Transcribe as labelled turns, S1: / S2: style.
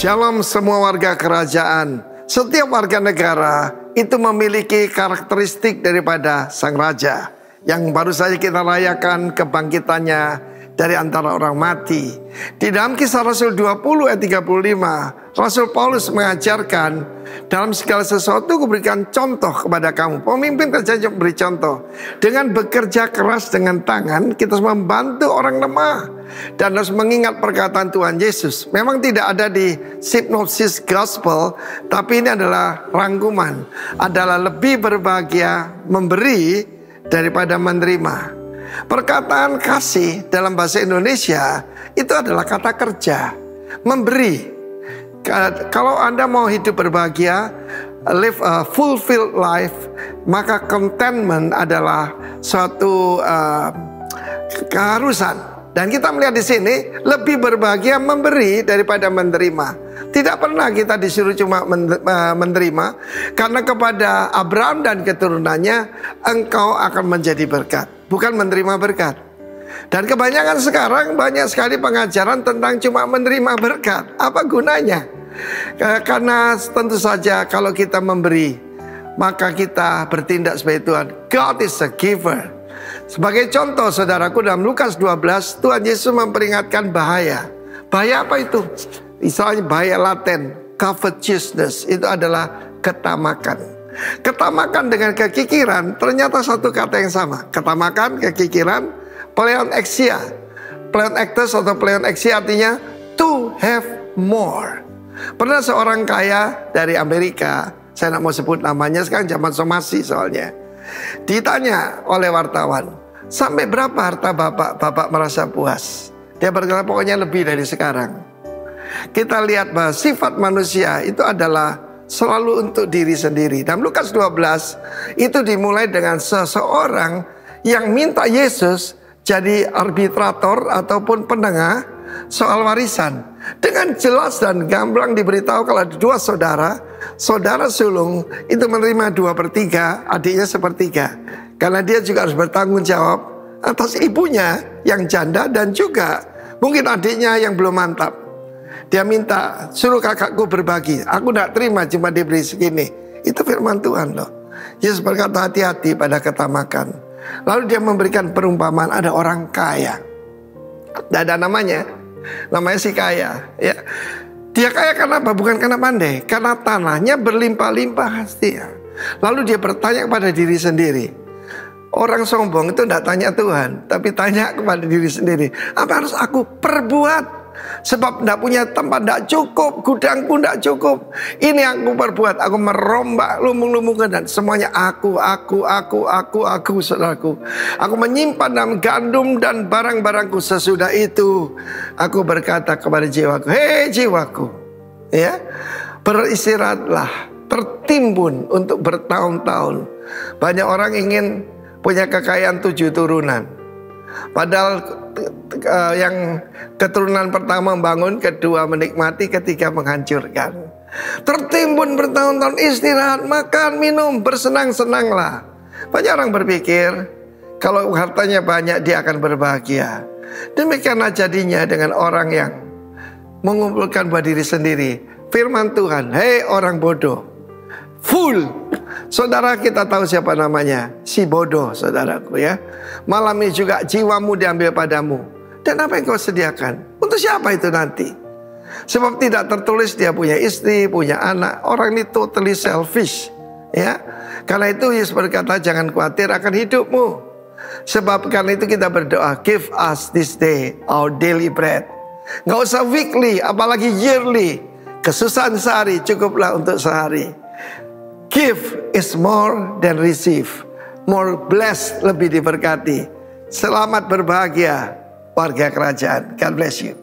S1: Shalom semua warga kerajaan. Setiap warga negara itu memiliki karakteristik daripada sang raja yang baru saja kita rayakan kebangkitannya dari antara orang mati. Di dalam Kisah Rasul 20 ayat 35, Rasul Paulus mengajarkan, dalam segala sesuatu kuberikan contoh kepada kamu. Pemimpin kerjanya beri contoh. Dengan bekerja keras dengan tangan, kita harus membantu orang lemah dan harus mengingat perkataan Tuhan Yesus. Memang tidak ada di Synopsis Gospel, tapi ini adalah rangkuman. Adalah lebih berbahagia memberi daripada menerima. Perkataan kasih dalam bahasa Indonesia itu adalah kata kerja, memberi. Kalau Anda mau hidup berbahagia, live a fulfilled life, maka contentment adalah suatu keharusan. Dan kita melihat di sini lebih berbahagia memberi daripada menerima. Tidak pernah kita disuruh cuma menerima, karena kepada Abraham dan keturunannya engkau akan menjadi berkat, bukan menerima berkat. Dan kebanyakan sekarang banyak sekali pengajaran tentang cuma menerima berkat. Apa gunanya? Karena tentu saja kalau kita memberi, maka kita bertindak sebagai Tuhan. God is a giver. Sebagai contoh saudaraku, dalam Lukas 12 Tuhan Yesus memperingatkan bahaya. Bahaya apa itu? Misalnya bahaya laten, covetousness, itu adalah ketamakan. Ketamakan dengan kekikiran ternyata satu kata yang sama. Ketamakan, kekikiran, pleonexia. Pleonectes atau pleonexia artinya to have more. Pernah seorang kaya dari Amerika, saya tidak mau sebut namanya, sekarang zaman somasi soalnya, ditanya oleh wartawan, sampai berapa harta bapak merasa puas? Dia berkata pokoknya lebih dari sekarang. Kita lihat bahwa sifat manusia itu adalah selalu untuk diri sendiri. Dalam Lukas 12 itu dimulai dengan seseorang yang minta Yesus jadi arbitrator ataupun penengah soal warisan. Dengan jelas dan gamblang diberitahu kalau ada dua saudara sulung itu menerima 2/3, adiknya 1/3. Karena dia juga harus bertanggung jawab atas ibunya yang janda dan juga mungkin adiknya yang belum mantap. Dia minta, suruh kakakku berbagi. Aku tidak terima cuma diberi segini. Itu firman Tuhan loh. Yesus berkata hati-hati pada ketamakan. Lalu dia memberikan perumpamaan, ada orang kaya. Tidak ada namanya si kaya ya. Dia kaya karena apa? Bukan karena pandai, karena tanahnya berlimpah-limpah hasil. Lalu dia bertanya kepada diri sendiri. Orang sombong itu tidak tanya Tuhan, tapi tanya kepada diri sendiri, apa harus aku perbuat? Sebab tidak punya tempat, tidak cukup, gudangku tidak cukup. Ini aku perbuat, aku merombak lumbung-lumbungkan dan semuanya aku, saudaraku. Aku menyimpan dalam gandum dan barang-barangku. Sesudah itu aku berkata kepada jiwaku, hei jiwaku, ya, beristirahatlah, tertimbun untuk bertahun-tahun. Banyak orang ingin punya kekayaan 7 turunan. Padahal yang keturunan pertama membangun, kedua menikmati, ketiga menghancurkan. Tertimbun bertahun-tahun, istirahat, makan, minum, bersenang-senanglah. Banyak orang berpikir kalau hartanya banyak dia akan berbahagia. Demikianlah jadinya dengan orang yang mengumpulkan buat diri sendiri. Firman Tuhan, hei orang bodoh, full. Saudara, kita tahu siapa namanya, si bodoh, saudaraku ya. Malam ini juga jiwamu diambil padamu. Dan apa yang kau sediakan? Untuk siapa itu nanti? Sebab tidak tertulis dia punya istri, punya anak. Orang ini totally selfish ya. Karena itu Yesus berkata jangan khawatir akan hidupmu. Sebab karena itu kita berdoa, give us this day our daily bread. Gak usah weekly, apalagi yearly. Kesusahan sehari cukuplah untuk sehari. Give is more than receive. More blessed, lebih diberkati. Selamat berbahagia warga kerajaan. God bless you.